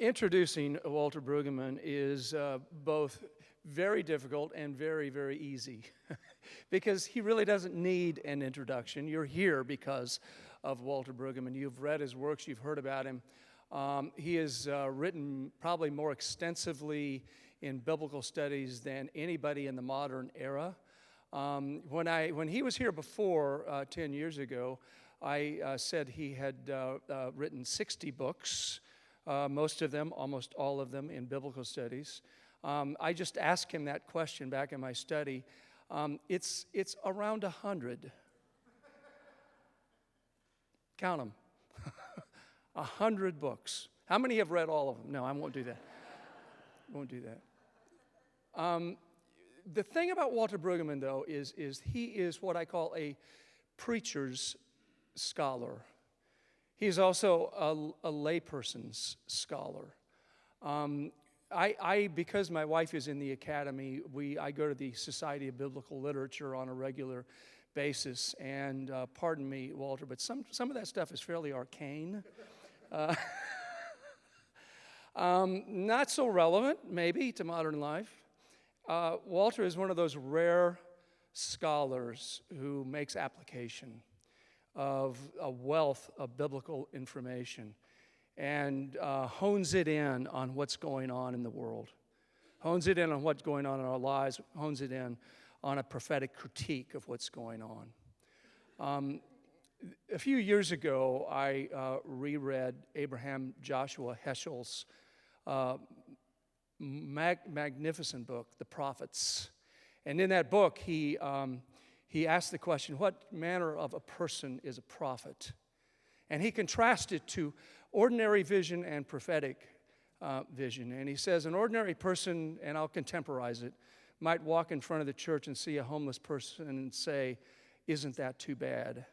Introducing Walter Brueggemann is both very difficult and very, very easy because he really doesn't need an introduction. You're here because of Walter Brueggemann. You've read his works, you've heard about him. He has written probably more extensively in biblical studies than anybody in the modern era. When he was here before 10 years ago, I said he had written 60 books. Most of them, almost all of them, in biblical studies. I just asked him that question back in my study. It's around 100. Count them. 100 books. How many have read all of them? No, I won't do that. Won't do that. The thing about Walter Brueggemann, though, is he is what I call a preacher's scholar. He's also a layperson's scholar. Because my wife is in the academy, I go to the Society of Biblical Literature on a regular basis. And pardon me, Walter, but some of that stuff is fairly arcane. Not so relevant, maybe, to modern life. Walter is one of those rare scholars who makes application of a wealth of biblical information and hones it in on what's going on in the world, hones it in on what's going on in our lives, hones it in on a prophetic critique of what's going on. A few years ago, I reread Abraham Joshua Heschel's magnificent book, The Prophets. And in that book, he asked the question, what manner of a person is a prophet? And he contrasted to ordinary vision and prophetic vision. And he says, an ordinary person, and I'll contemporize it, might walk in front of the church and see a homeless person and say, isn't that too bad?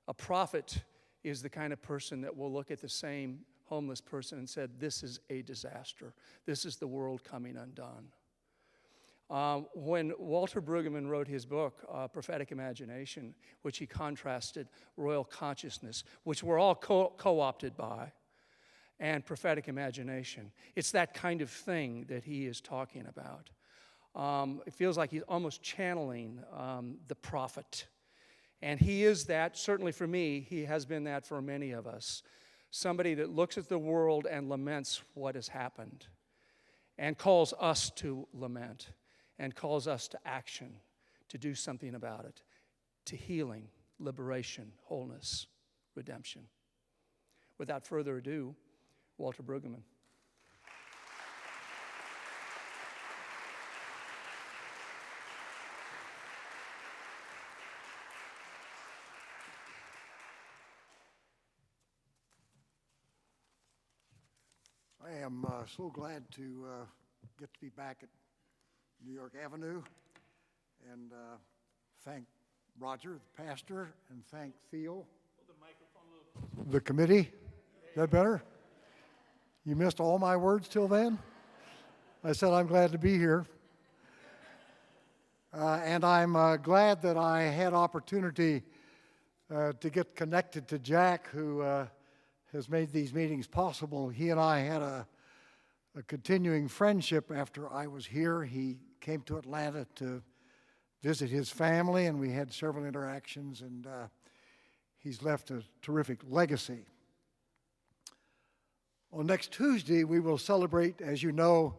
A prophet is the kind of person that will look at the same homeless person and said, this is a disaster. This is the world coming undone. When Walter Brueggemann wrote his book, Prophetic Imagination, which he contrasted royal consciousness, which we're all co-opted by, and prophetic imagination, it's that kind of thing that he is talking about. It feels like he's almost channeling the prophet. And he is that, certainly for me, he has been that for many of us. Somebody that looks at the world and laments what has happened and calls us to lament and calls us to action, to do something about it, to healing, liberation, wholeness, redemption. Without further ado, Walter Brueggemann. I am so glad to get to be back at New York Avenue and thank Roger, the pastor, and thank Theo, the committee. Is that better? You missed all my words till then? I said I'm glad to be here. And I'm glad that I had opportunity to get connected to Jack, who has made these meetings possible. He and I had a continuing friendship after I was here. He came to Atlanta to visit his family, and we had several interactions, and he's left a terrific legacy. On next Tuesday, we will celebrate, as you know,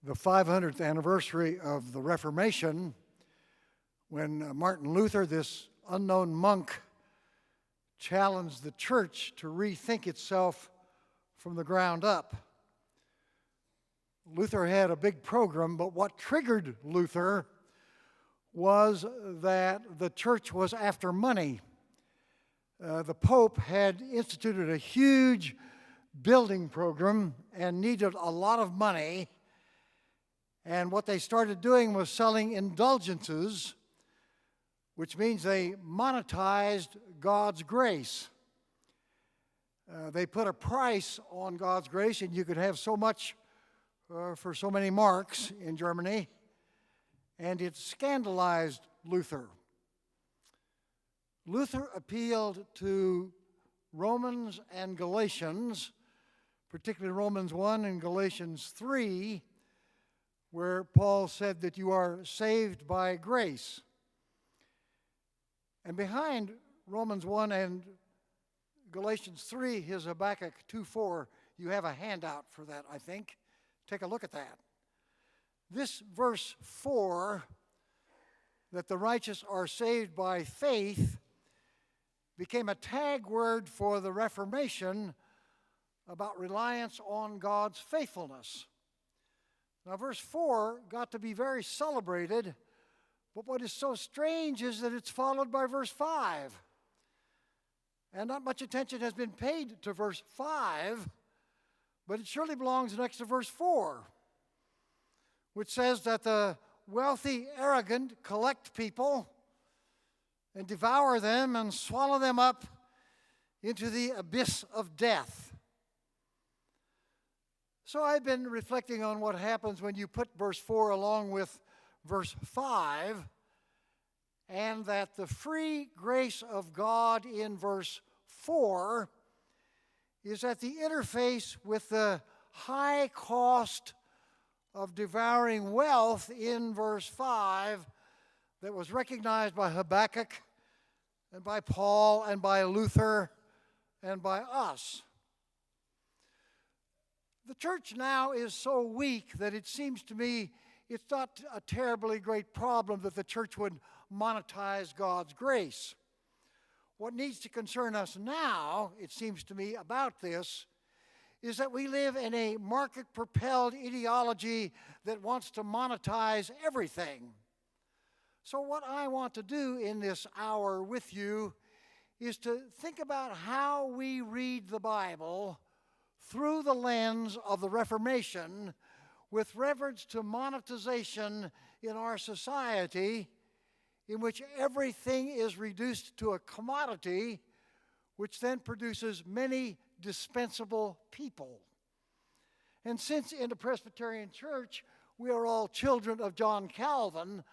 the 500th anniversary of the Reformation, when Martin Luther, this unknown monk, challenged the church to rethink itself from the ground up. Luther had a big program, but what triggered Luther was that the church was after money. The Pope had instituted a huge building program and needed a lot of money, and what they started doing was selling indulgences, which means they monetized God's grace. They put a price on God's grace, and you could have so much for so many marks in Germany, and it scandalized Luther. Luther appealed to Romans and Galatians particularly Romans 1 and Galatians 3, where Paul said that you are saved by grace. And behind Romans 1 and Galatians 3, his Habakkuk 2:4, you have a handout for that, I think. Take a look at that. This verse 4, that the righteous are saved by faith, became a tag word for the Reformation about reliance on God's faithfulness. Now, verse 4 got to be very celebrated, but what is so strange is that it's followed by verse 5. And not much attention has been paid to verse 5, but it surely belongs next to verse 4, which says that the wealthy, arrogant collect people and devour them and swallow them up into the abyss of death. So I've been reflecting on what happens when you put verse 4 along with verse 5, and that the free grace of God in verse 4 is at the interface with the high cost of devouring wealth in verse 5 that was recognized by Habakkuk and by Paul and by Luther and by us. The church now is so weak that it seems to me it's not a terribly great problem that the church would monetize God's grace. What needs to concern us now, it seems to me, about this is that we live in a market-propelled ideology that wants to monetize everything. So what I want to do in this hour with you is to think about how we read the Bible through the lens of the Reformation with reference to monetization in our society, in which everything is reduced to a commodity, which then produces many dispensable people. And since in the Presbyterian Church we are all children of John Calvin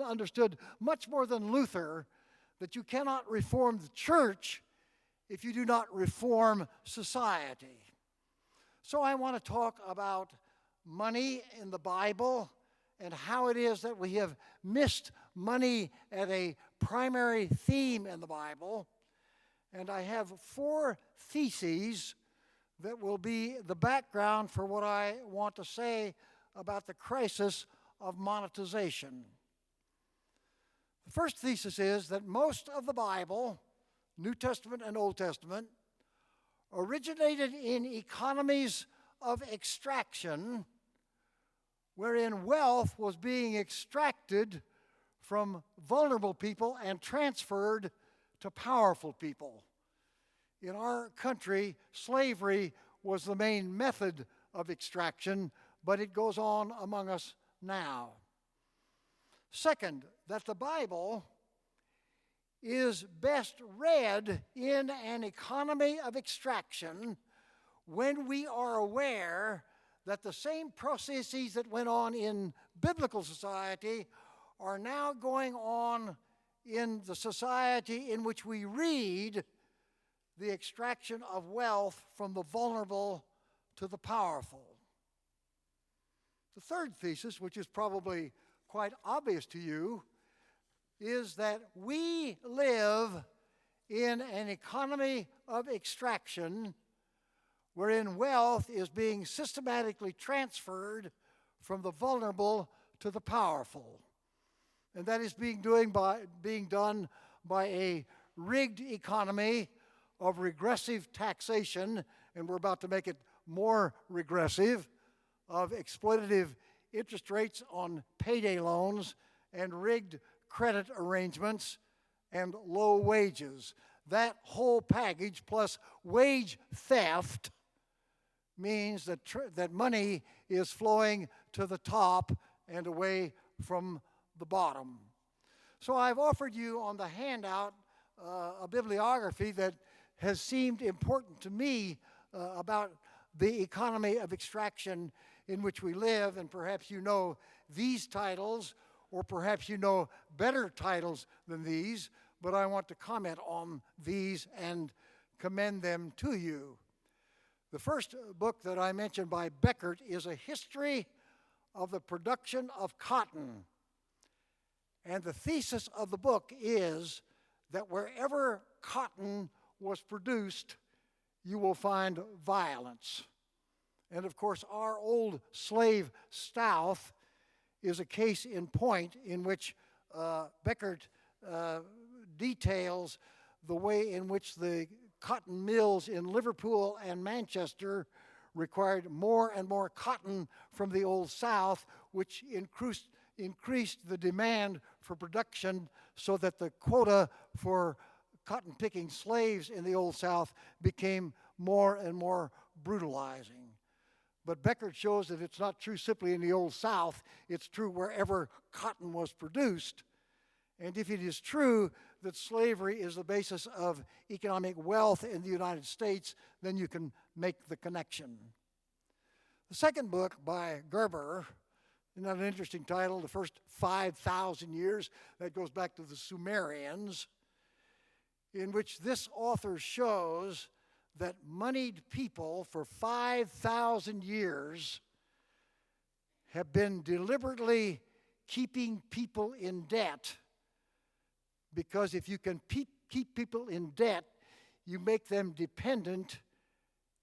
understood much more than Luther that you cannot reform the church if you do not reform society. So I want to talk about money in the Bible and how it is that we have missed money as a primary theme in the Bible. And I have 4 theses that will be the background for what I want to say about the crisis of monetization. The first thesis is that most of the Bible, New Testament and Old Testament, originated in economies of extraction wherein wealth was being extracted from vulnerable people and transferred to powerful people. In our country, slavery was the main method of extraction, but it goes on among us now. Second, that the Bible is best read in an economy of extraction when we are aware that the same processes that went on in biblical society are now going on in the society in which we read the extraction of wealth from the vulnerable to the powerful. The third thesis, which is probably quite obvious to you, is that we live in an economy of extraction wherein wealth is being systematically transferred from the vulnerable to the powerful. And that is being done by a rigged economy of regressive taxation, and we're about to make it more regressive, of exploitative interest rates on payday loans and rigged credit arrangements and low wages. That whole package plus wage theft means that money is flowing to the top and away from the bottom. So I've offered you on the handout a bibliography that has seemed important to me about the economy of extraction in which we live, and perhaps you know these titles, or perhaps you know better titles than these, but I want to comment on these and commend them to you. The first book that I mentioned by Beckert is a history of the production of cotton. And the thesis of the book is that wherever cotton was produced, you will find violence. And of course, our old slave South is a case in point in which Beckert details the way in which the cotton mills in Liverpool and Manchester required more and more cotton from the Old South, which increased the demand for production so that the quota for cotton-picking slaves in the Old South became more and more brutalizing. But Beckert shows that it's not true simply in the Old South, it's true wherever cotton was produced. And if it is true that slavery is the basis of economic wealth in the United States, then you can make the connection. The second book by Gerber, isn't that an interesting title? The first 5,000 years, that goes back to the Sumerians, in which this author shows that moneyed people for 5,000 years have been deliberately keeping people in debt, because if you can keep people in debt, you make them dependent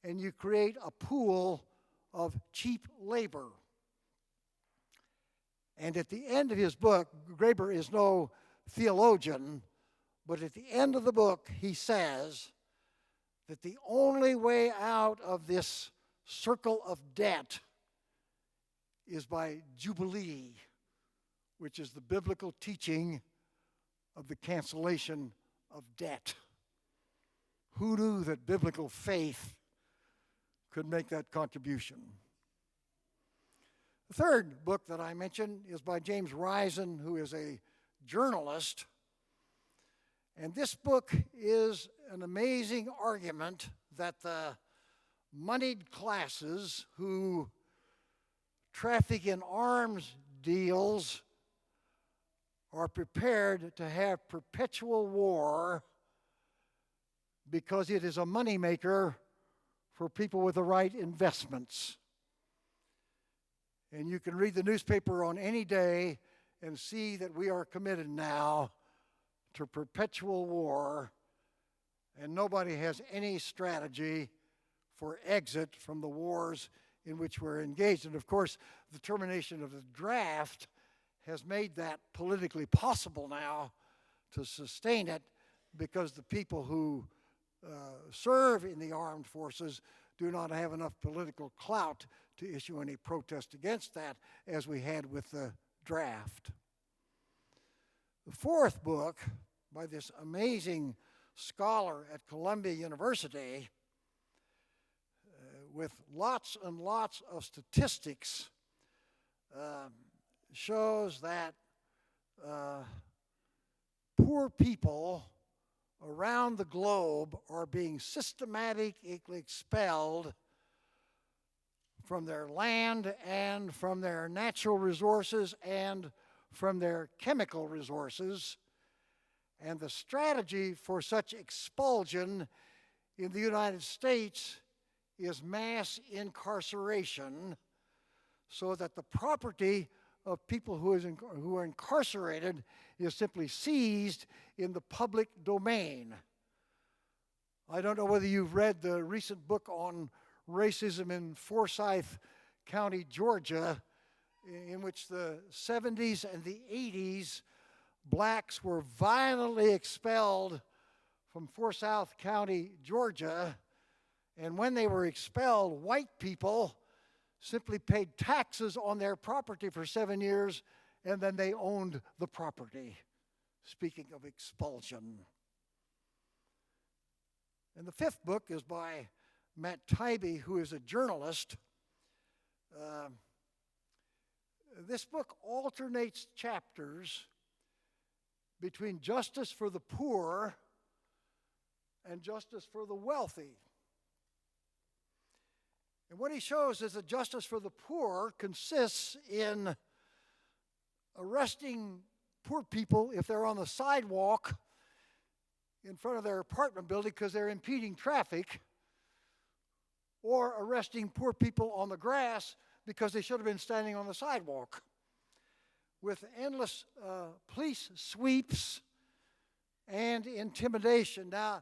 and you create a pool of cheap labor. And at the end of his book, Graeber is no theologian, but at the end of the book, he says that the only way out of this circle of debt is by Jubilee, which is the biblical teaching of the cancellation of debt. Who knew that biblical faith could make that contribution? The third book that I mentioned is by James Risen, who is a journalist. And this book is an amazing argument that the moneyed classes who traffic in arms deals are prepared to have perpetual war because it is a moneymaker for people with the right investments. And you can read the newspaper on any day and see that we are committed now to perpetual war, and nobody has any strategy for exit from the wars in which we're engaged. And of course, the termination of the draft has made that politically possible now to sustain it, because the people who serve in the armed forces do not have enough political clout to issue any protest against that, as we had with the draft. The fourth book, by this amazing scholar at Columbia University, with lots and lots of statistics, shows that poor people around the globe are being systematically expelled from their land and from their natural resources and from their chemical resources. And the strategy for such expulsion in the United States is mass incarceration, so that the property of people who are incarcerated is simply seized in the public domain. I don't know whether you've read the recent book on racism in Forsyth County, Georgia, in which the 70s and the 80s, blacks were violently expelled from Forsyth County, Georgia, and when they were expelled, white people simply paid taxes on their property for 7 years, and then they owned the property. Speaking of expulsion. And the fifth book is by Matt Taibbi, who is a journalist. This book alternates chapters between justice for the poor and justice for the wealthy. And what he shows is that justice for the poor consists in arresting poor people if they're on the sidewalk in front of their apartment building because they're impeding traffic, or arresting poor people on the grass because they should have been standing on the sidewalk, with endless police sweeps and intimidation. Now,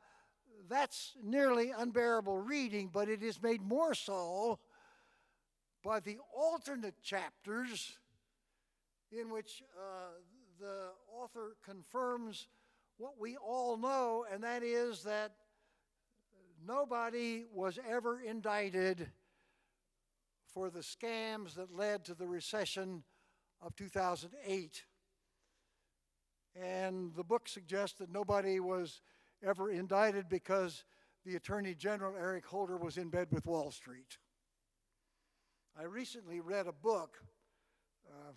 that's nearly unbearable reading, but it is made more so by the alternate chapters in which the author confirms what we all know, and that is that nobody was ever indicted for the scams that led to the recession of 2008. And the book suggests that nobody was ever indicted because the Attorney General, Eric Holder, was in bed with Wall Street. I recently read a book,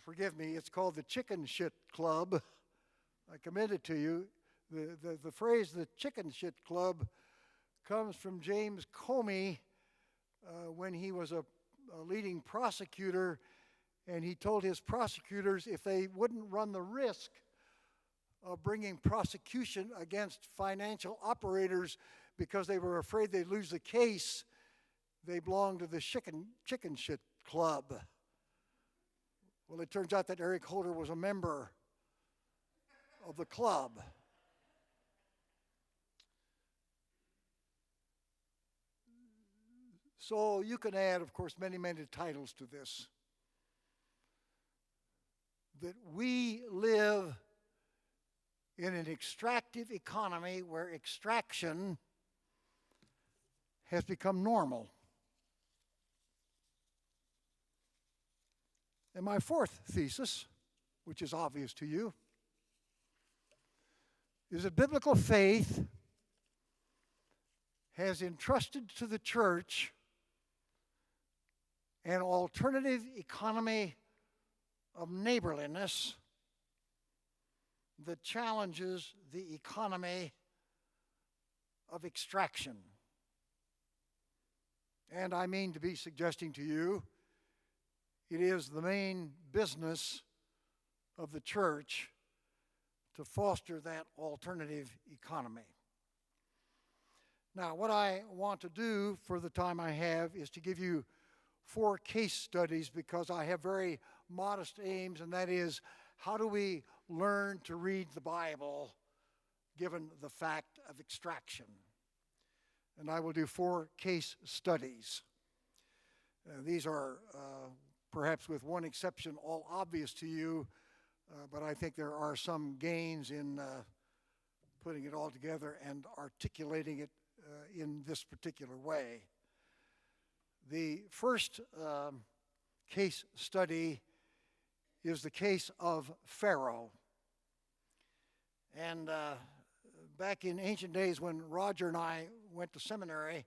forgive me, it's called The Chicken Shit Club. I commend it to you. The phrase, the Chicken Shit Club, comes from James Comey when he was a leading prosecutor, and he told his prosecutors if they wouldn't run the risk of bringing prosecution against financial operators because they were afraid they'd lose the case, they belonged to the Chicken Shit Club. Well, it turns out that Eric Holder was a member of the club. So you can add, of course, many, many titles to this. That we live in an extractive economy where extraction has become normal. And my fourth thesis, which is obvious to you, is that biblical faith has entrusted to the church an alternative economy of neighborliness that challenges the economy of extraction. And I mean to be suggesting to you, it is the main business of the church to foster that alternative economy. Now, what I want to do for the time I have is to give you 4 case studies because I have very modest aims, and that is, how do we learn to read the Bible given the fact of extraction? And I will do 4 case studies. These are, perhaps with one exception, all obvious to you, but I think there are some gains in putting it all together and articulating it in this particular way. The first case study is the case of Pharaoh. And back in ancient days when Roger and I went to seminary,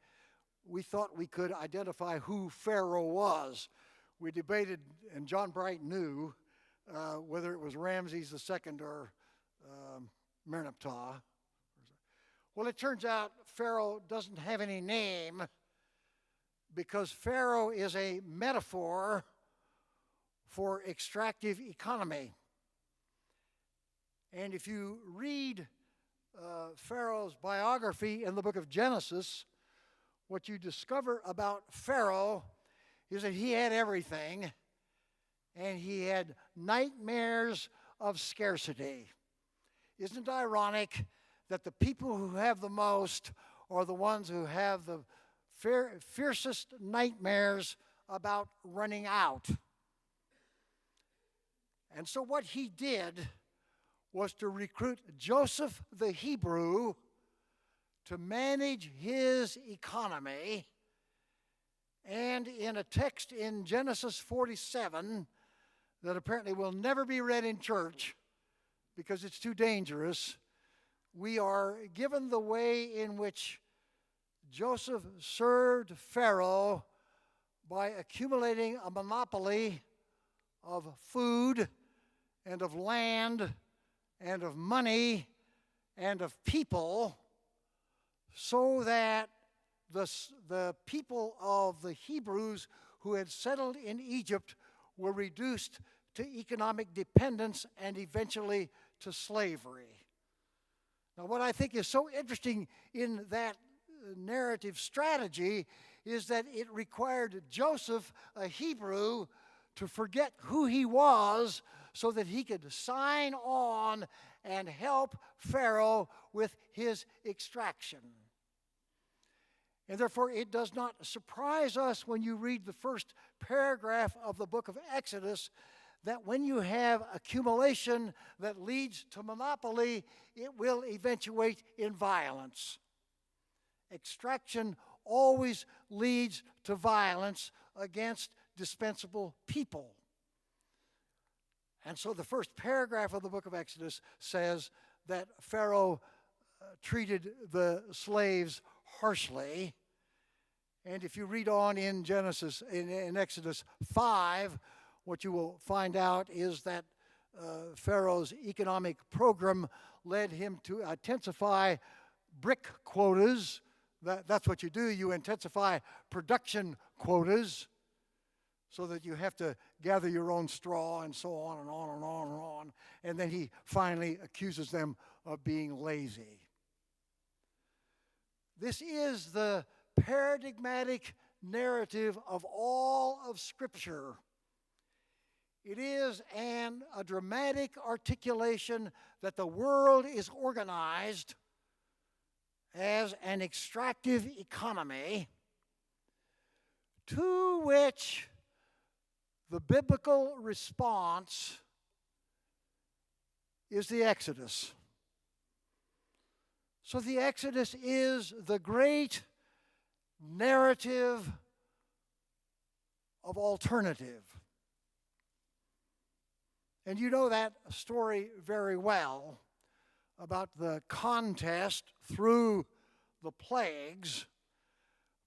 we thought we could identify who Pharaoh was. We debated, and John Bright knew, whether it was Ramses II or Merneptah. Well, it turns out Pharaoh doesn't have any name because Pharaoh is a metaphor for extractive economy. And if you read Pharaoh's biography in the book of Genesis, what you discover about Pharaoh is that he had everything, and he had nightmares of scarcity. Isn't it ironic that the people who have the most are the ones who have the fiercest nightmares about running out? And so what he did was to recruit Joseph the Hebrew to manage his economy. And in a text in Genesis 47 that apparently will never be read in church because it's too dangerous, we are given the way in which Joseph served Pharaoh by accumulating a monopoly of food and of land and of money and of people, so that the people of the Hebrews who had settled in Egypt were reduced to economic dependence and eventually to slavery. Now, what I think is so interesting in that narrative strategy is that it required Joseph, a Hebrew, to forget who he was so that he could sign on and help Pharaoh with his extraction. And therefore, it does not surprise us when you read the first paragraph of the book of Exodus that when you have accumulation that leads to monopoly, it will eventuate in violence. Extraction always leads to violence against dispensable people. And so the first paragraph of the book of Exodus says that Pharaoh treated the slaves harshly. And if you read on in Exodus 5, what you will find out is that Pharaoh's economic program led him to intensify brick quotas. That's what you do. You intensify production quotas so that you have to gather your own straw and so on and on and on and on. And then he finally accuses them of being lazy. This is the paradigmatic narrative of all of Scripture. It is a dramatic articulation that the world is organized as an extractive economy to which the biblical response is the Exodus. So the Exodus is the great narrative of alternative. And you know that story very well about the contest through the plagues.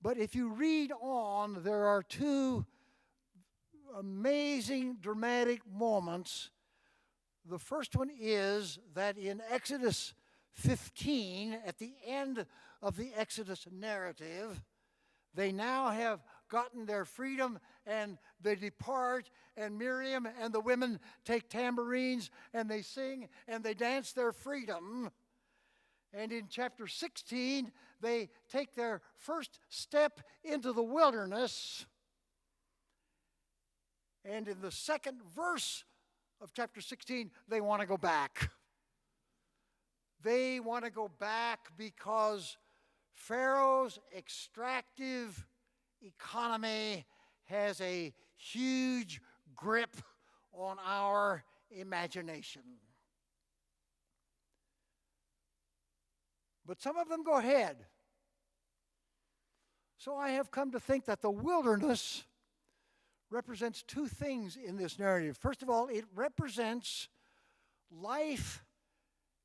But if you read on, there are two amazing dramatic moments. The first one is that in Exodus 15, at the end of the Exodus narrative, they now have gotten their freedom and they depart, and Miriam and the women take tambourines and they sing and they dance their freedom. And in chapter 16, they take their first step into the wilderness. And in the second verse of chapter 16, they want to go back. They want to go back because Pharaoh's extractive economy has a huge grip on our imagination. But some of them go ahead. So I have come to think that the wilderness represents two things in this narrative. First of all, it represents life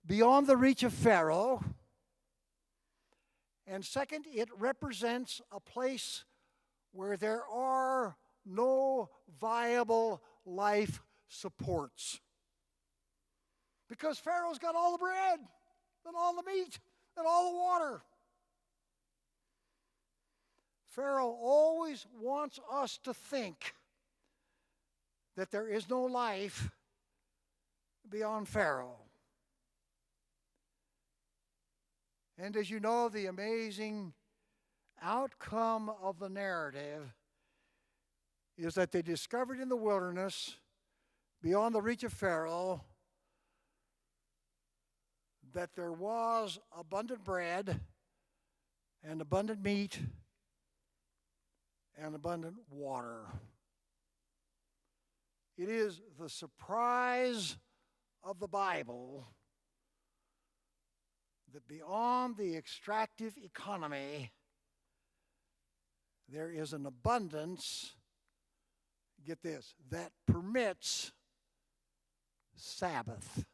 beyond the reach of Pharaoh. And second, it represents a place where there are no viable life supports. Because Pharaoh's got all the bread, and all the meat, and all the water. Pharaoh always wants us to think that there is no life beyond Pharaoh. And as you know, the amazing outcome of the narrative is that they discovered in the wilderness, beyond the reach of Pharaoh, that there was abundant bread and abundant meat and abundant water. It is the surprise of the Bible that beyond the extractive economy, there is an abundance, get this, that permits Sabbath.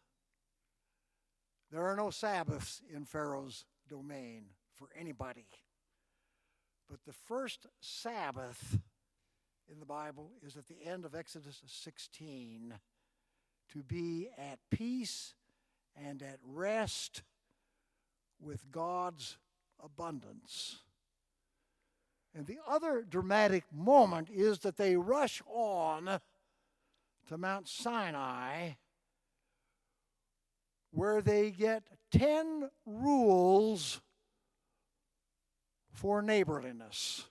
There are no Sabbaths in Pharaoh's domain for anybody. But the first Sabbath in the Bible is at the end of Exodus 16, to be at peace and at rest with God's abundance. And the other dramatic moment is that they rush on to Mount Sinai, where they get 10 rules for neighborliness.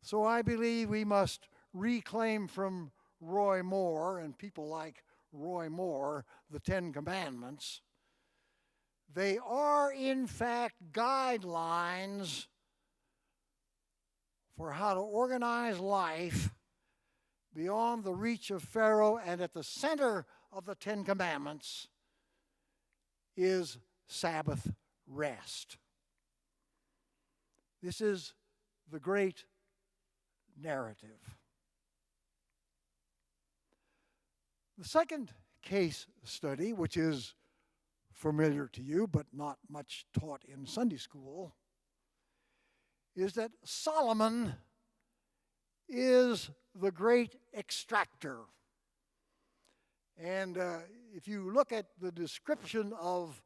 So I believe we must reclaim from Roy Moore and people like Roy Moore the Ten Commandments. They are, in fact, guidelines for how to organize life beyond the reach of Pharaoh, and at the center of the Ten Commandments is Sabbath rest. This is the great narrative. The second case study, which is familiar to you but not much taught in Sunday school, is that Solomon is the great extractor. And if you look at the description of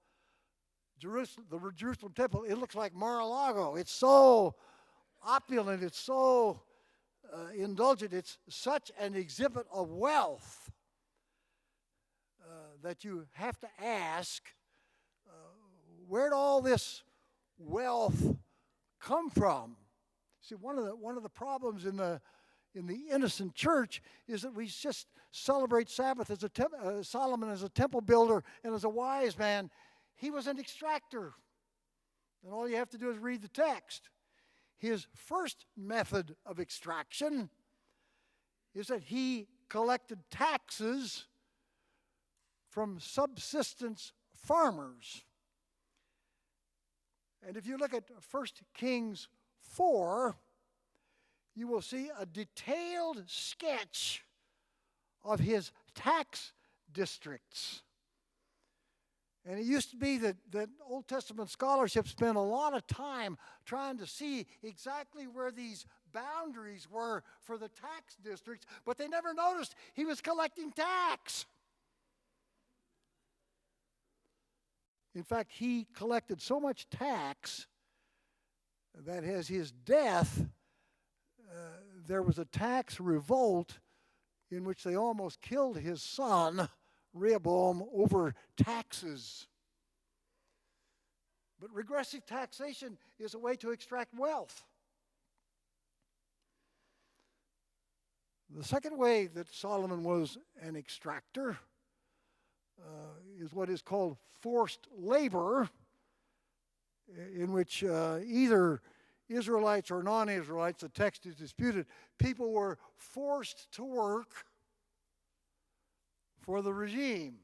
Jerusalem, the Jerusalem temple, it looks like Mar-a-Lago. It's so opulent, it's so indulgent, it's such an exhibit of wealth that you have to ask, where'd all this wealth come from? See, one of the problems in the innocent church is that we just celebrate Sabbath as Solomon as a temple builder and as a wise man. He was an extractor, and all you have to do is read the text. His first method of extraction is that he collected taxes from subsistence farmers. And if you look at 1 Kings 4, you will see a detailed sketch of his tax districts. And it used to be that Old Testament scholarship spent a lot of time trying to see exactly where these boundaries were for the tax districts, but they never noticed he was collecting tax. In fact, he collected so much tax that at his death, there was a tax revolt in which they almost killed his son, Rehoboam, over taxes. But regressive taxation is a way to extract wealth. The second way that Solomon was an extractor is what is called forced labor, in which either Israelites or non-Israelites, the text is disputed, people were forced to work for the regime.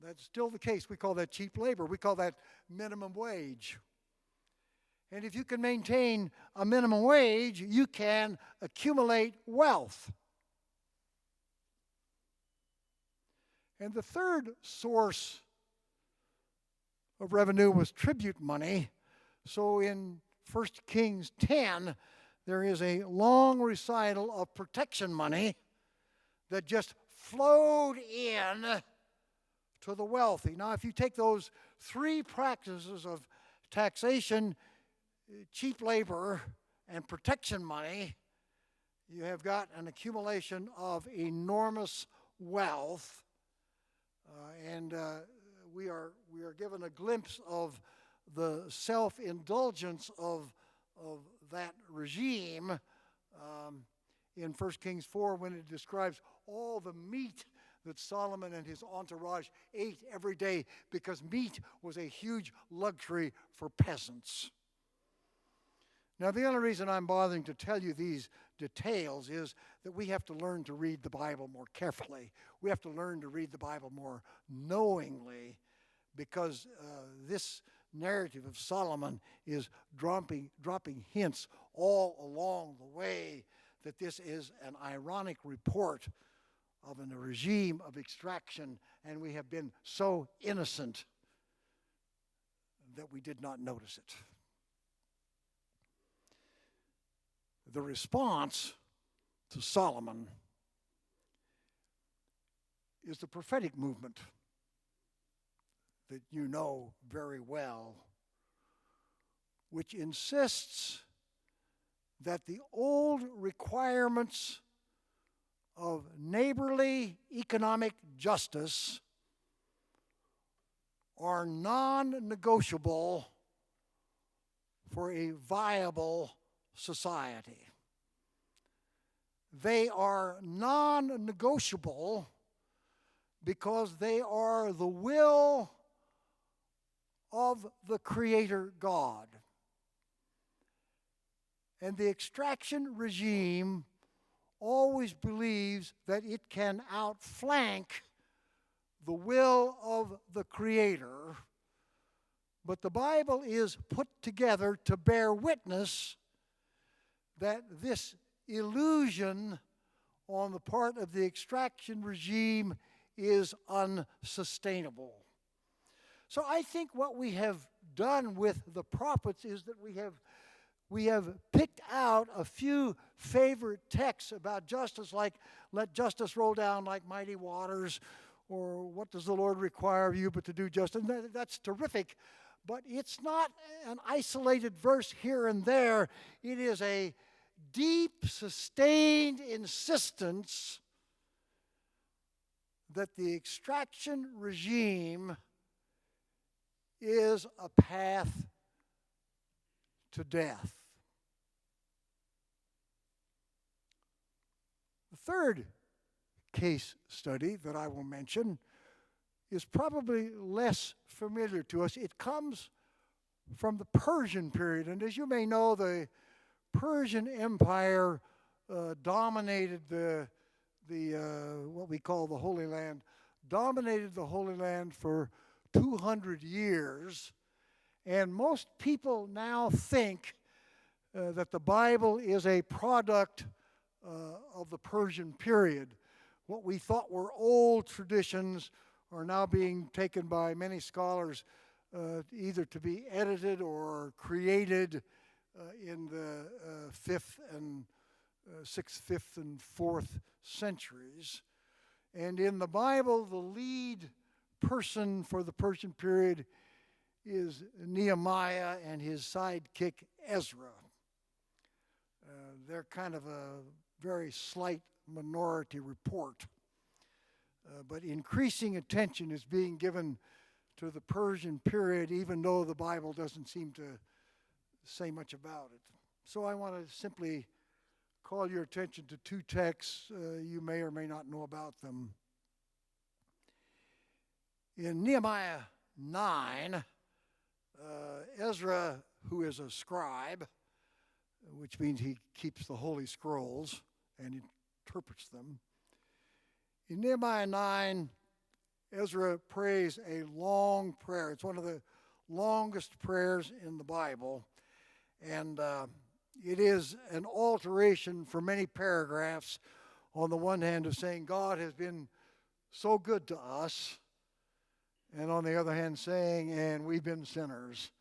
That's still the case. We call that cheap labor. We call that minimum wage. And if you can maintain a minimum wage, you can accumulate wealth. And the third source of revenue was tribute money. So in 1 Kings 10, there is a long recital of protection money that just flowed in to the wealthy. Now, if you take those three practices of taxation, cheap labor, and protection money, you have got an accumulation of enormous wealth. And we are given a glimpse of the self-indulgence of that regime in 1 Kings 4 when it describes all the meat that Solomon and his entourage ate every day, because meat was a huge luxury for peasants. Now, the only reason I'm bothering to tell you these details is that we have to learn to read the Bible more carefully. We have to learn to read the Bible more knowingly, because this narrative of Solomon is dropping hints all along the way that this is an ironic report of a regime of extraction, and we have been so innocent that we did not notice it. The response to Solomon is the prophetic movement that you know very well, which insists that the old requirements of neighborly economic justice are non-negotiable for a viable society. They are non-negotiable because they are the will of the Creator God. And the extraction regime always believes that it can outflank the will of the Creator, but the Bible is put together to bear witness that this illusion on the part of the extraction regime is unsustainable. So I think what we have done with the prophets is that we have picked out a few favorite texts about justice, like let justice roll down like mighty waters, or what does the Lord require of you but to do justice? And that's terrific, but it's not an isolated verse here and there. It is a deep, sustained insistence that the extraction regime is a path to death. The third case study that I will mention is probably less familiar to us. It comes from the Persian period, and as you may know, the Persian Empire dominated the what we call the Holy Land, dominated the Holy Land for 200 years, and most people now think that the Bible is a product of the Persian period. What we thought were old traditions are now being taken by many scholars either to be edited or created in the 5th and 6th, 5th, and 4th centuries. And in the Bible, the lead person for the Persian period is Nehemiah and his sidekick Ezra. They're kind of a very slight minority report. But increasing attention is being given to the Persian period, even though the Bible doesn't seem to say much about it. So I want to simply call your attention to two texts. You may or may not know about them. In Nehemiah 9, Ezra, who is a scribe, which means he keeps the Holy Scrolls and interprets them. In Nehemiah 9, Ezra prays a long prayer. It's one of the longest prayers in the Bible, and it is an alteration for many paragraphs. On the one hand, of saying God has been so good to us, and on the other hand, saying, and we've been sinners.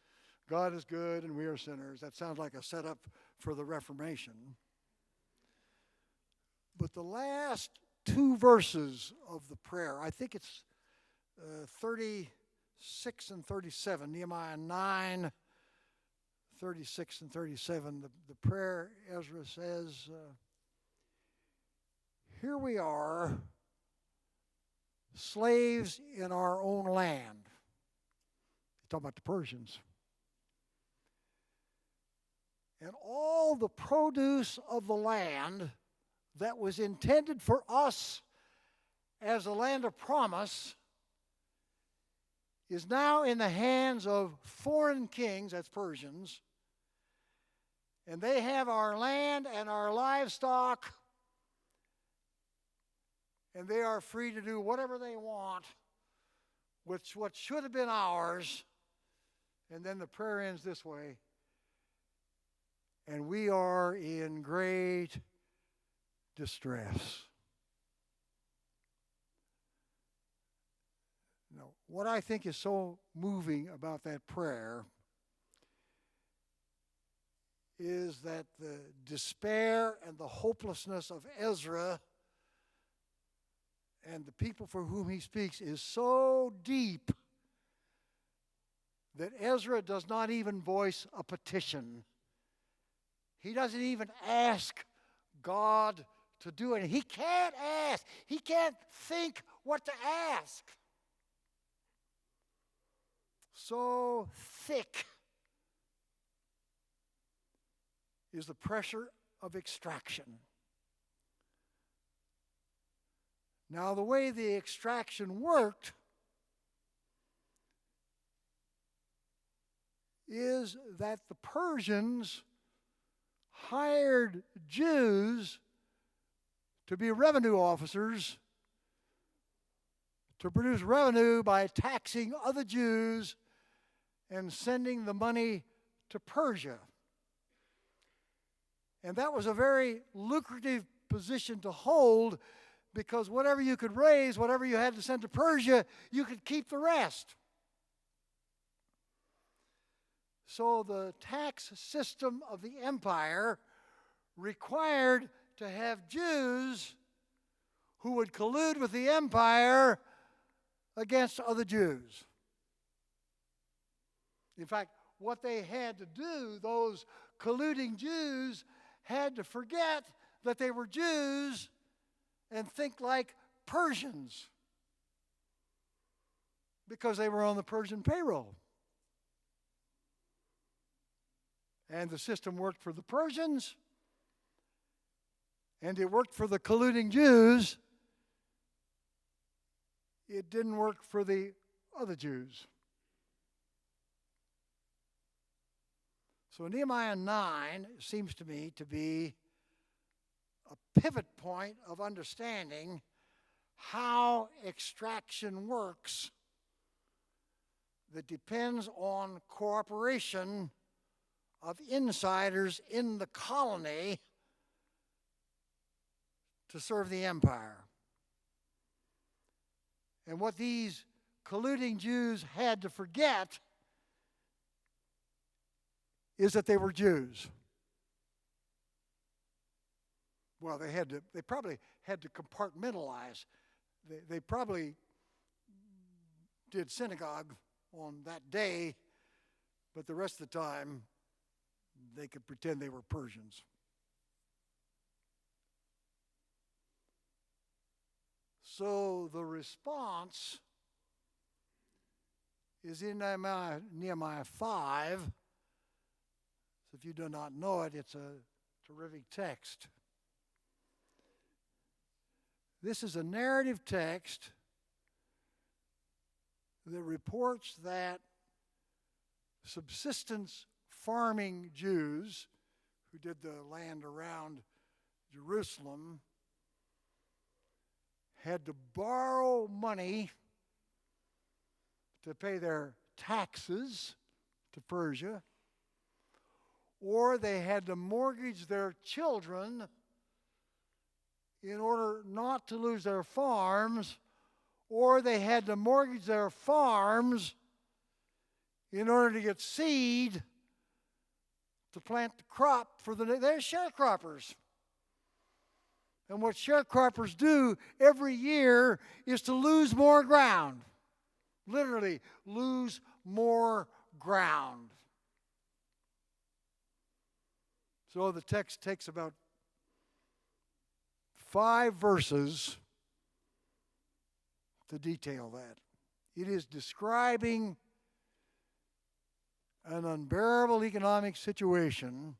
God is good and we are sinners. That sounds like a setup for the Reformation. But the last two verses of the prayer, I think it's 36 and 37, Nehemiah 9, 36 and 37, the prayer, Ezra says, here we are, slaves in our own land. He's talking about the Persians. And all the produce of the land that was intended for us as a land of promise is now in the hands of foreign kings, that's Persians, and they have our land and our livestock, and they are free to do whatever they want with what should have been ours. And then the prayer ends this way, and we are in great distress. Now, what I think is so moving about that prayer is that the despair and the hopelessness of Ezra and the people for whom he speaks is so deep that Ezra does not even voice a petition. He doesn't even ask God to do it. He can't ask. He can't think what to ask. So thick is the pressure of extraction. Now, the way the extraction worked is that the Persians hired Jews to be revenue officers to produce revenue by taxing other Jews and sending the money to Persia. And that was a very lucrative position to hold, because whatever you could raise, whatever you had to send to Persia, you could keep the rest. So the tax system of the empire required to have Jews who would collude with the empire against other Jews. In fact, what they had to do, those colluding Jews had to forget that they were Jews and think like Persians, because they were on the Persian payroll. And the system worked for the Persians, and it worked for the colluding Jews. It didn't work for the other Jews. So Nehemiah 9 seems to me to be a pivot point of understanding how extraction works that depends on cooperation of insiders in the colony to serve the empire. And what these colluding Jews had to forget is that they were Jews. Well, they probably had to compartmentalize. They probably did synagogue on that day, but the rest of the time they could pretend they were Persians. So the response is in Nehemiah 5. So if you do not know it, it's a terrific text. This is a narrative text that reports that subsistence farming Jews who did the land around Jerusalem had to borrow money to pay their taxes to Persia, or they had to mortgage their children in order not to lose their farms, or they had to mortgage their farms in order to get seed to plant the crop for they're sharecroppers. And what sharecroppers do every year is to lose more ground. Literally, lose more ground. So the text takes about 5 verses to detail that. It is describing an unbearable economic situation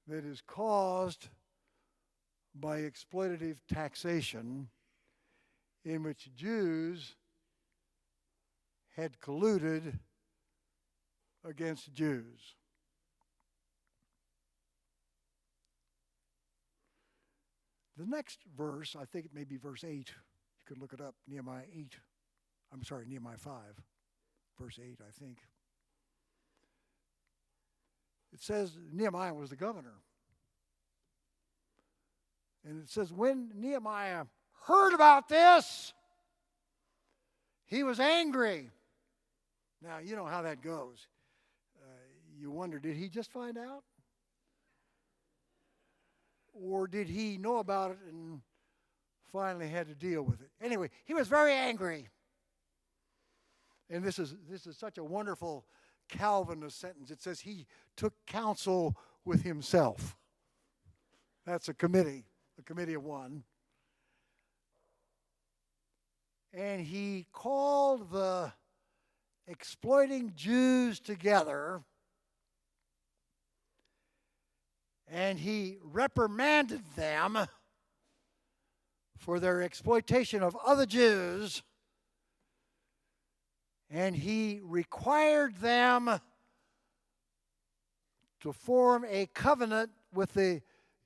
that is caused by exploitative taxation in which Jews had colluded against Jews. The next verse, I think it may be verse 8. You could look it up, Nehemiah 5, verse 8, I think. It says Nehemiah was the governor. And it says, when Nehemiah heard about this, he was angry. Now, you know how that goes. You wonder, did he just find out? Or did he know about it and finally had to deal with it? Anyway, he was very angry. And this is such a wonderful Calvinist sentence. It says he took counsel with himself. That's a committee of one. And he called the exploiting Jews together and he reprimanded them for their exploitation of other Jews, and he required them to form a covenant with the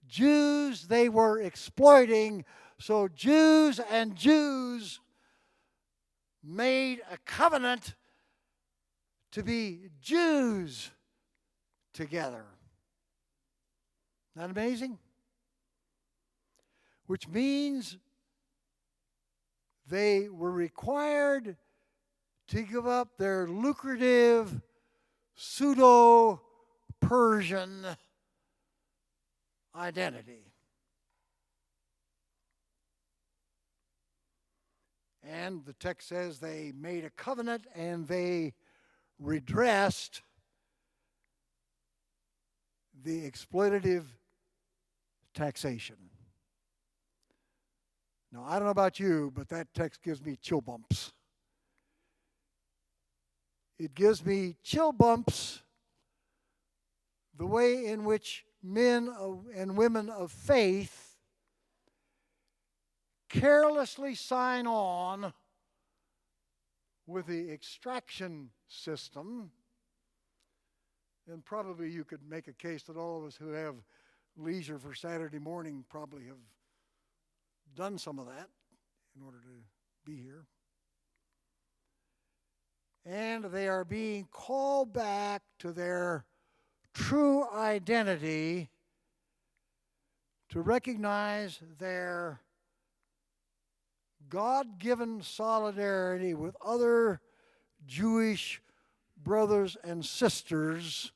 Jews they were exploiting. So Jews and Jews made a covenant to be Jews together. Not amazing? Which means they were required to give up their lucrative pseudo-Persian identity. And the text says they made a covenant and they redressed the exploitative taxation. Now, I don't know about you, but that text gives me chill bumps. It gives me chill bumps the way in which men and women of faith carelessly sign on with the extraction system. And probably you could make a case that all of us who have leisure for Saturday morning probably have done some of that in order to be here. And they are being called back to their true identity, to recognize their God-given solidarity with other Jewish brothers and sisters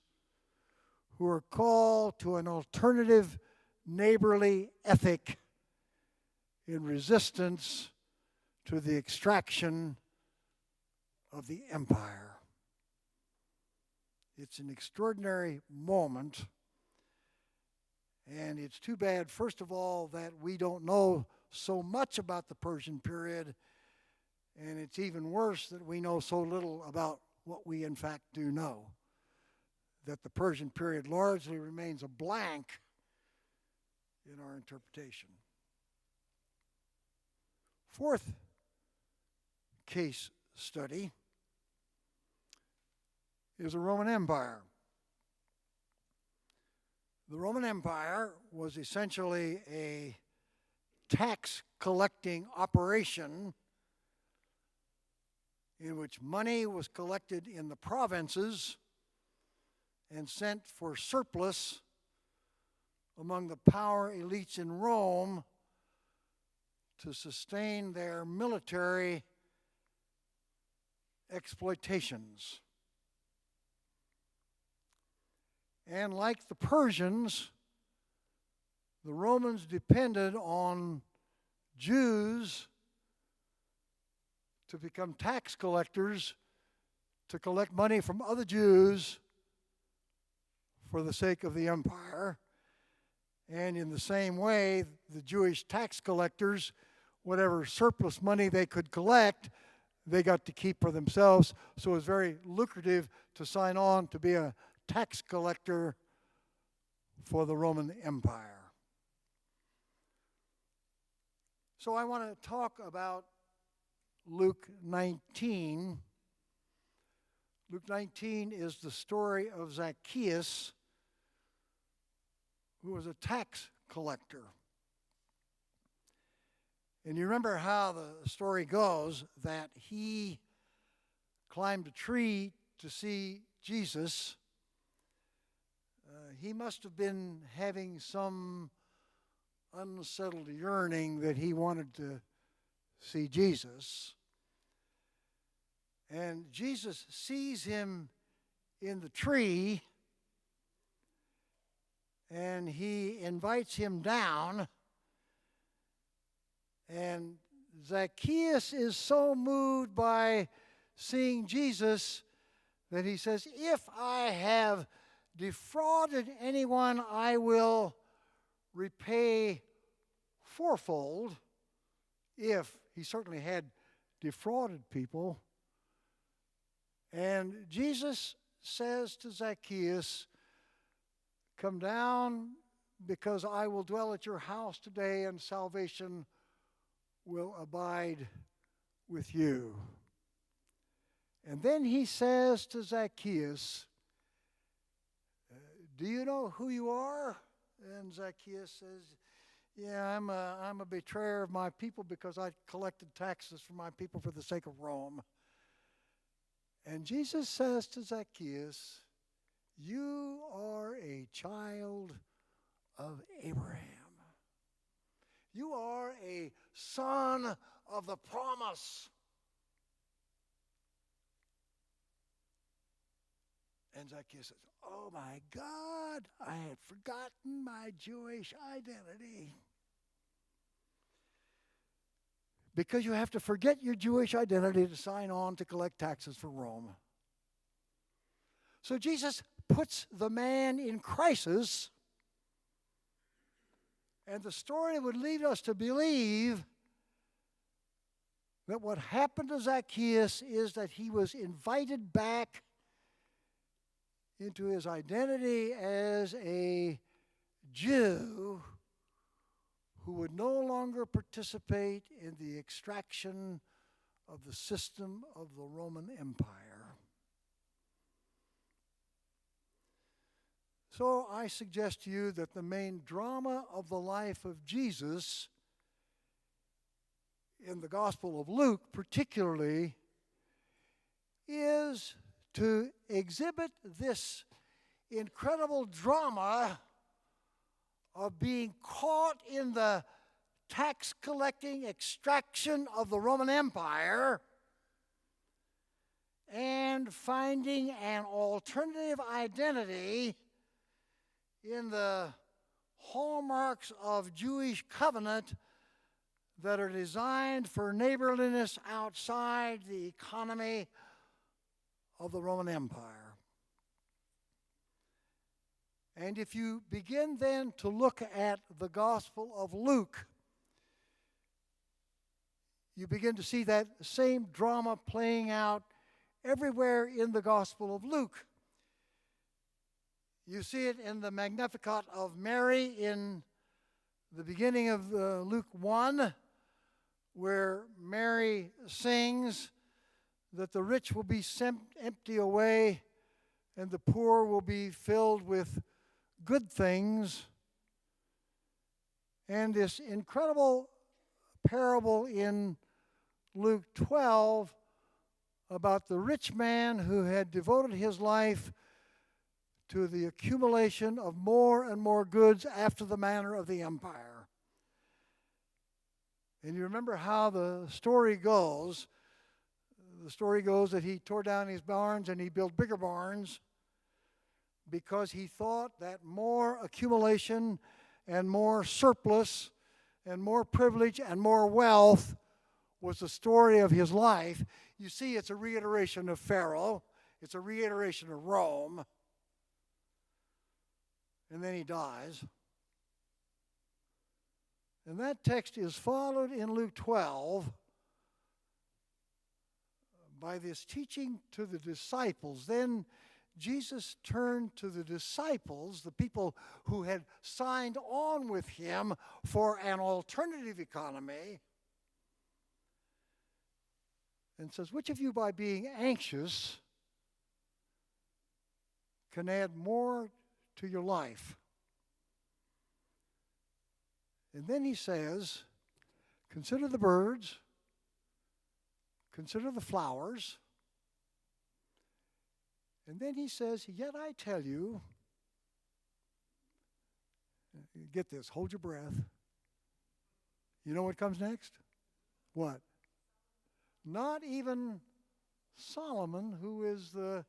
who are called to an alternative neighborly ethic in resistance to the extraction of the empire. It's an extraordinary moment, and it's too bad, first of all, that we don't know so much about the Persian period, and it's even worse that we know so little about what we in fact do know, that the Persian period largely remains a blank in our interpretation. Fourth case study is the Roman Empire. The Roman Empire was essentially a tax collecting operation in which money was collected in the provinces and sent for surplus among the power elites in Rome to sustain their military exploitations. And like the Persians, the Romans depended on Jews to become tax collectors, to collect money from other Jews for the sake of the empire. And in the same way, the Jewish tax collectors, whatever surplus money they could collect, they got to keep for themselves. So it was very lucrative to sign on to be a tax collector for the Roman Empire. So I want to talk about Luke 19. Luke 19 is the story of Zacchaeus, who was a tax collector. And you remember how the story goes, that he climbed a tree to see Jesus. He must have been having some unsettled yearning that he wanted to see Jesus. And Jesus sees him in the tree, and he invites him down. And Zacchaeus is so moved by seeing Jesus that he says, "If I have defrauded anyone, I will repay fourfold." If he certainly had defrauded people. And Jesus says to Zacchaeus, "Come down because I will dwell at your house today, and salvation will abide with you. And then he says to Zacchaeus, do you know who you are? And Zacchaeus says, yeah, I'm a betrayer of my people because I collected taxes from my people for the sake of Rome. And Jesus says to Zacchaeus, you are a child of Abraham. You are a son of the promise. And Zacchaeus says, oh my God, I had forgotten my Jewish identity. Because you have to forget your Jewish identity to sign on to collect taxes for Rome. So Jesus puts the man in crisis, and the story would lead us to believe that what happened to Zacchaeus is that he was invited back into his identity as a Jew who would no longer participate in the extraction of the system of the Roman Empire. So I suggest to you that the main drama of the life of Jesus in the Gospel of Luke particularly is to exhibit this incredible drama of being caught in the tax collecting extraction of the Roman Empire and finding an alternative identity in the hallmarks of Jewish covenant that are designed for neighborliness outside the economy of the Roman Empire. And if you begin then to look at the Gospel of Luke, you begin to see that same drama playing out everywhere in the Gospel of Luke. You see it in the Magnificat of Mary in the beginning of Luke 1, where Mary sings that the rich will be empty away and the poor will be filled with good things. And this incredible parable in Luke 12 about the rich man who had devoted his life to the accumulation of more and more goods after the manner of the empire. And you remember how the story goes. The story goes that he tore down his barns and he built bigger barns because he thought that more accumulation and more surplus and more privilege and more wealth was the story of his life. You see, it's a reiteration of Pharaoh. It's a reiteration of Rome. And then he dies. And that text is followed in Luke 12 by this teaching to the disciples. Then Jesus turned to the disciples, the people who had signed on with him for an alternative economy, and says, which of you by being anxious can add more to your life? And then he says, consider the birds, consider the flowers. And then he says, yet I tell you, get this, hold your breath. You know what comes next? What? Not even Solomon, who is the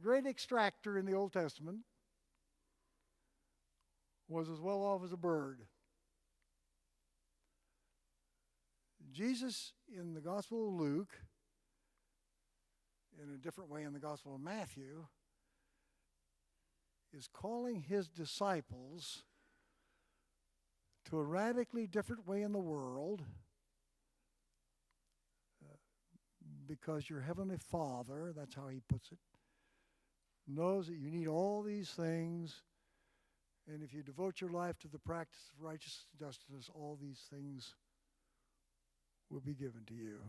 great extractor in the Old Testament, was as well off as a bird. Jesus in the Gospel of Luke, in a different way in the Gospel of Matthew, is calling his disciples to a radically different way in the world, because your Heavenly Father, that's how he puts it, knows that you need all these things, And if you devote your life to the practice of righteousness and justice, all these things will be given to you.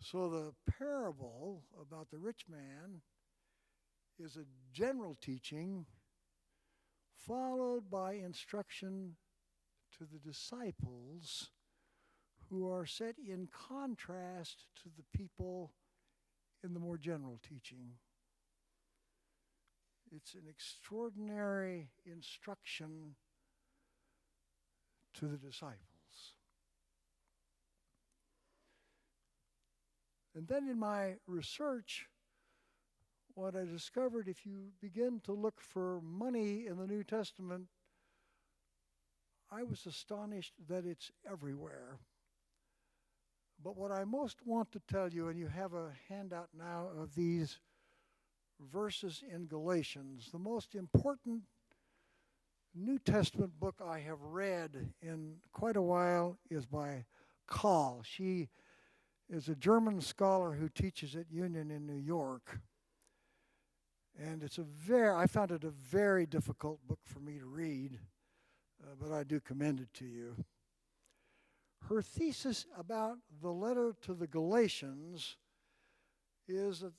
So the parable about the rich man is a general teaching followed by instruction to the disciples who are set in contrast to the people in the more general teaching. It's an extraordinary instruction to the disciples. And then in my research, what I discovered, if you begin to look for money in the New Testament, I was astonished that it's everywhere. But what I most want to tell you, and you have a handout now of these verses in Galatians, the most important New Testament book I have read in quite a while is by Kahl. She is a German scholar who teaches at Union in New York. And I found it a very difficult book for me to read, but I do commend it to you. Her thesis about the letter to the Galatians is that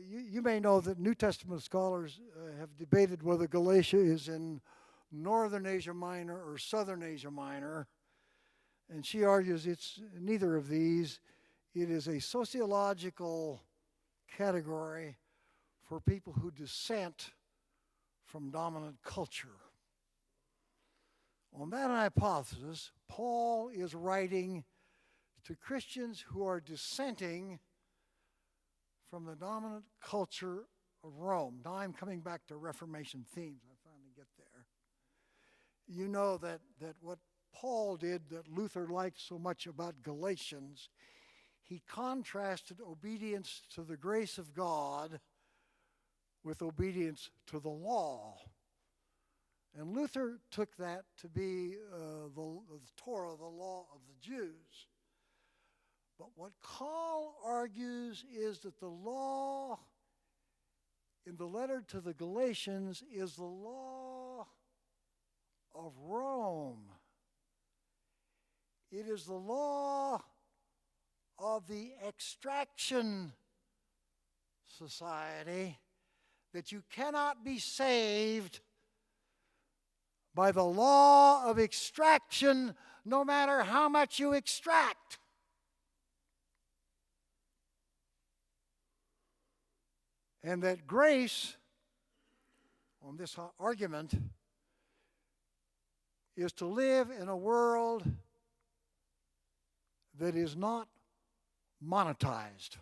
you may know that New Testament scholars have debated whether Galatia is in Northern Asia Minor or Southern Asia Minor, and she argues it's neither of these. It is a sociological category for people who dissent from dominant culture. On that hypothesis, Paul is writing to Christians who are dissenting from the dominant culture of Rome. Now I'm coming back to Reformation themes. I finally get there. You know that what Paul did that Luther liked so much about Galatians, he contrasted obedience to the grace of God with obedience to the law. And Luther took that to be the Torah, the law of the Jews. But what Kahl argues is that the law in the letter to the Galatians is the law of Rome. It is the law of the extraction society, that you cannot be saved by the law of extraction no matter how much you extract. And that grace, on this argument, is to live in a world that is not monetized.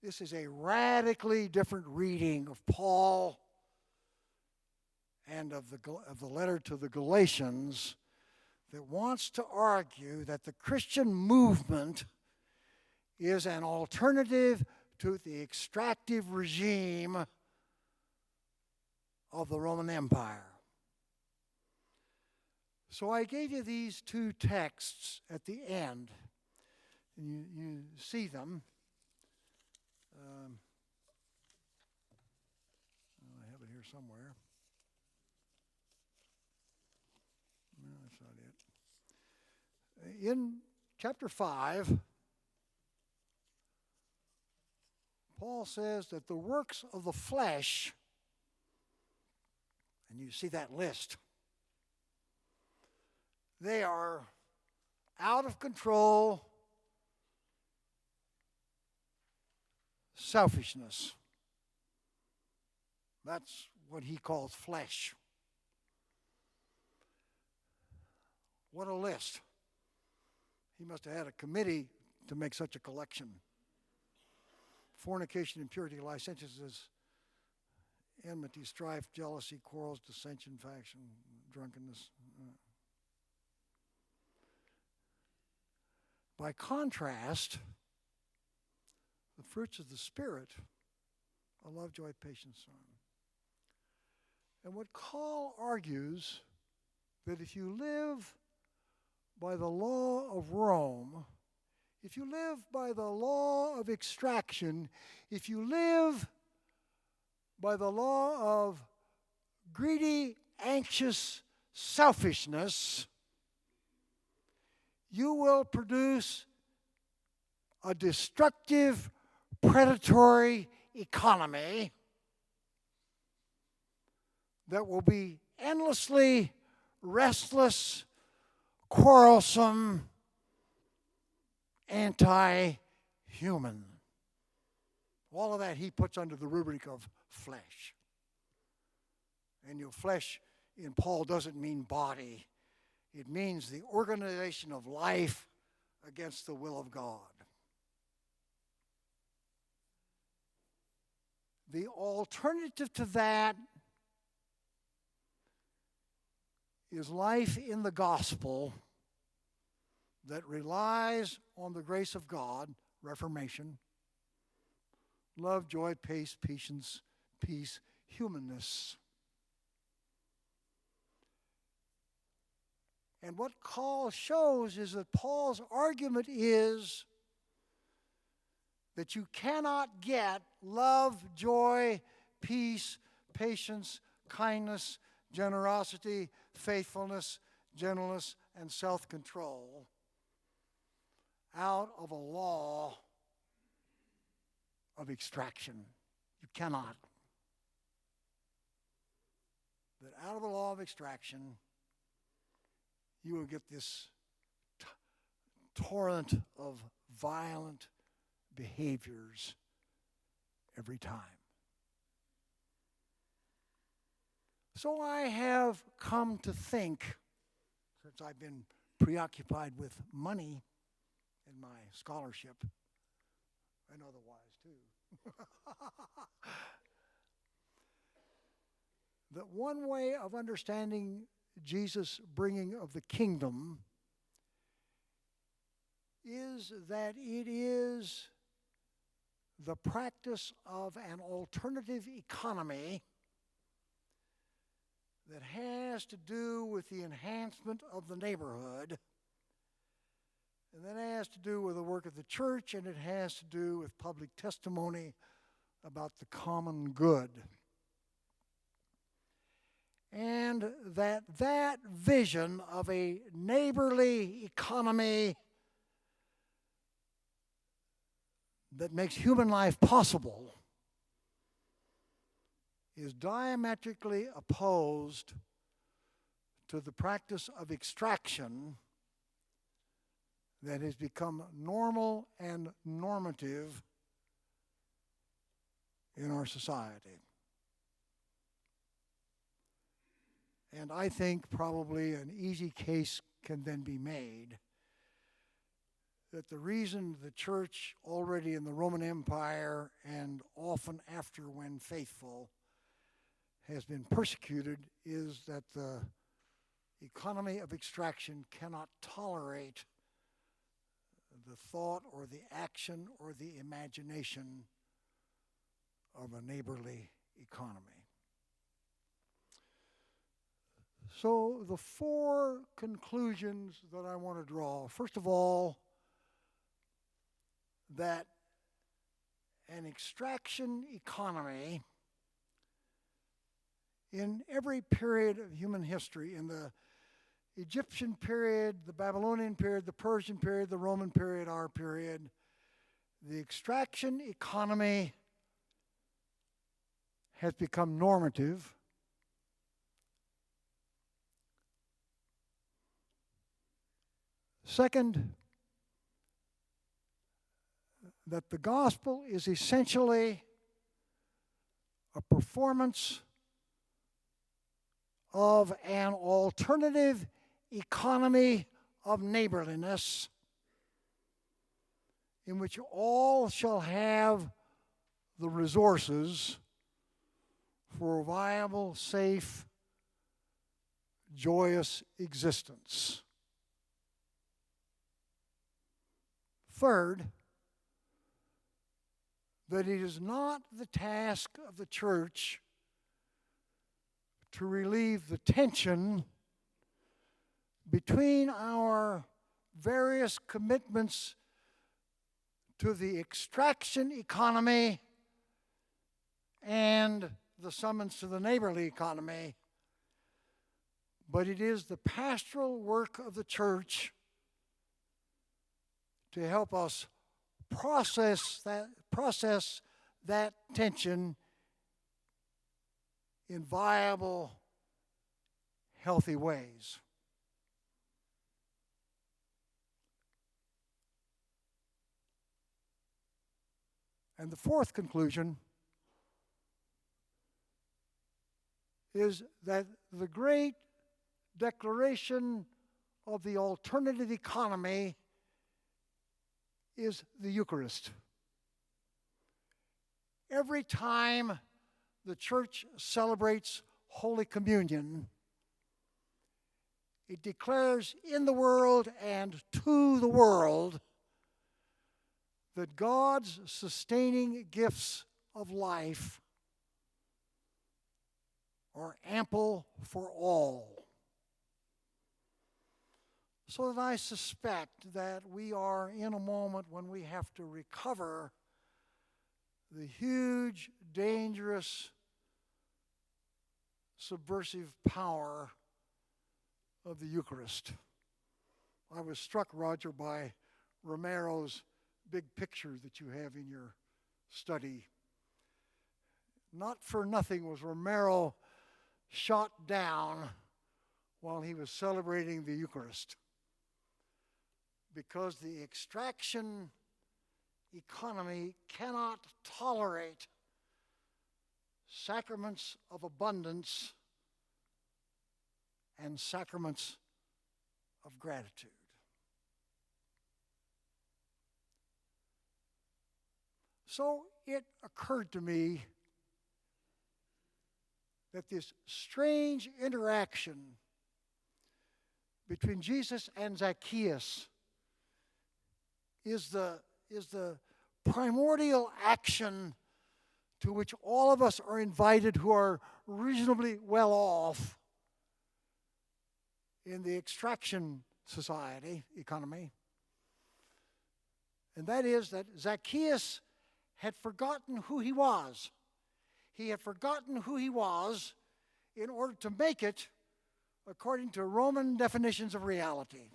This is a radically different reading of Paul and of the letter to the Galatians that wants to argue that the Christian movement is an alternative to the extractive regime of the Roman Empire. So I gave you these two texts at the end, and you see them. I have it here somewhere. No, that's not it. In chapter 5, Paul says that the works of the flesh, and you see that list, they are out of control, selfishness. That's what he calls flesh. What a list. He must have had a committee to make such a collection. Fornication, impurity, licentiousness, enmity, strife, jealousy, quarrels, dissension, faction, drunkenness. By contrast, the fruits of the Spirit are love, joy, patience, so on. And what Kahl argues, that if you live by the law of Rome, if you live by the law of extraction, if you live by the law of greedy, anxious selfishness, you will produce a destructive, predatory economy that will be endlessly restless, quarrelsome, anti-human. All of that he puts under the rubric of flesh. And your flesh in Paul doesn't mean body. It means the organization of life against the will of God. The alternative to that is life in the gospel that relies on the grace of God, Reformation, love, joy, peace, humanness. And what Paul shows is that Paul's argument is that you cannot get love, joy, peace, patience, kindness, generosity, faithfulness, gentleness, and self-control out of a law of extraction. You cannot. That out of the law of extraction, you will get this torrent of violent behaviors every time. So I have come to think, since I've been preoccupied with money in my scholarship, and otherwise too, that one way of understanding Jesus' bringing of the kingdom is that it is the practice of an alternative economy that has to do with the enhancement of the neighborhood, and that has to do with the work of the church, and it has to do with public testimony about the common good. And that vision of a neighborly economy that makes human life possible is diametrically opposed to the practice of extraction that has become normal and normative in our society. And I think probably an easy case can then be made that the reason the church already in the Roman Empire and often after when faithful has been persecuted is that the economy of extraction cannot tolerate the thought or the action or the imagination of a neighborly economy. So the four conclusions that I want to draw. First of all, that an extraction economy in every period of human history, in the Egyptian period, the Babylonian period, the Persian period, the Roman period, our period, the extraction economy has become normative. Second, that the gospel is essentially a performance of an alternative economy of neighborliness in which all shall have the resources for a viable, safe, joyous existence. Third, that it is not the task of the church to relieve the tension between our various commitments to the extraction economy and the summons to the neighborly economy, but it is the pastoral work of the church to help us process that tension in viable, healthy ways. And the fourth conclusion is that the great declaration of the alternative economy is the Eucharist. Every time the church celebrates Holy Communion, it declares in the world and to the world that God's sustaining gifts of life are ample for all. So that I suspect that we are in a moment when we have to recover the huge, dangerous, subversive power of the Eucharist. I was struck, Roger, by Romero's big picture that you have in your study. Not for nothing was Romero shot down while he was celebrating the Eucharist, because the extraction economy cannot tolerate sacraments of abundance and sacraments of gratitude. So it occurred to me that this strange interaction between Jesus and Zacchaeus is the primordial action to which all of us are invited who are reasonably well off in the extraction society, economy. And that is that Zacchaeus had forgotten who he was. He had forgotten who he was in order to make it according to Roman definitions of reality.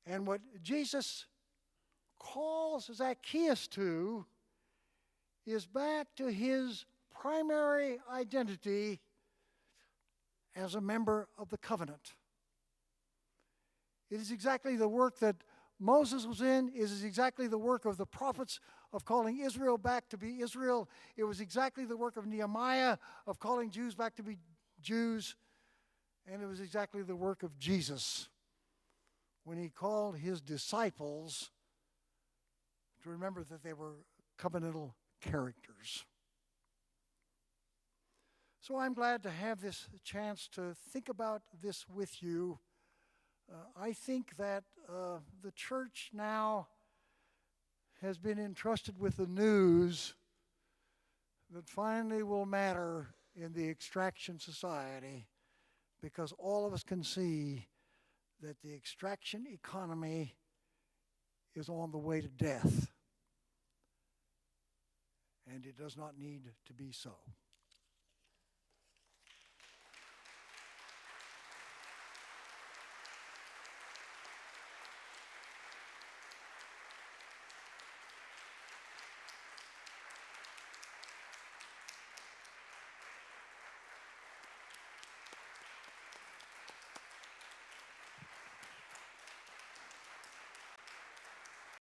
And what Jesus calls Zacchaeus to is back to his primary identity as a member of the covenant. It is exactly the work that Moses was in. It is exactly the work of the prophets of calling Israel back to be Israel. It was exactly the work of Nehemiah of calling Jews back to be Jews. And it was exactly the work of Jesus when he called his disciples to remember that they were covenantal characters. So I'm glad to have this chance to think about this with you. I think that the church now has been entrusted with the news that finally will matter in the extraction society, because all of us can see that the extraction economy is on the way to death, and it does not need to be so.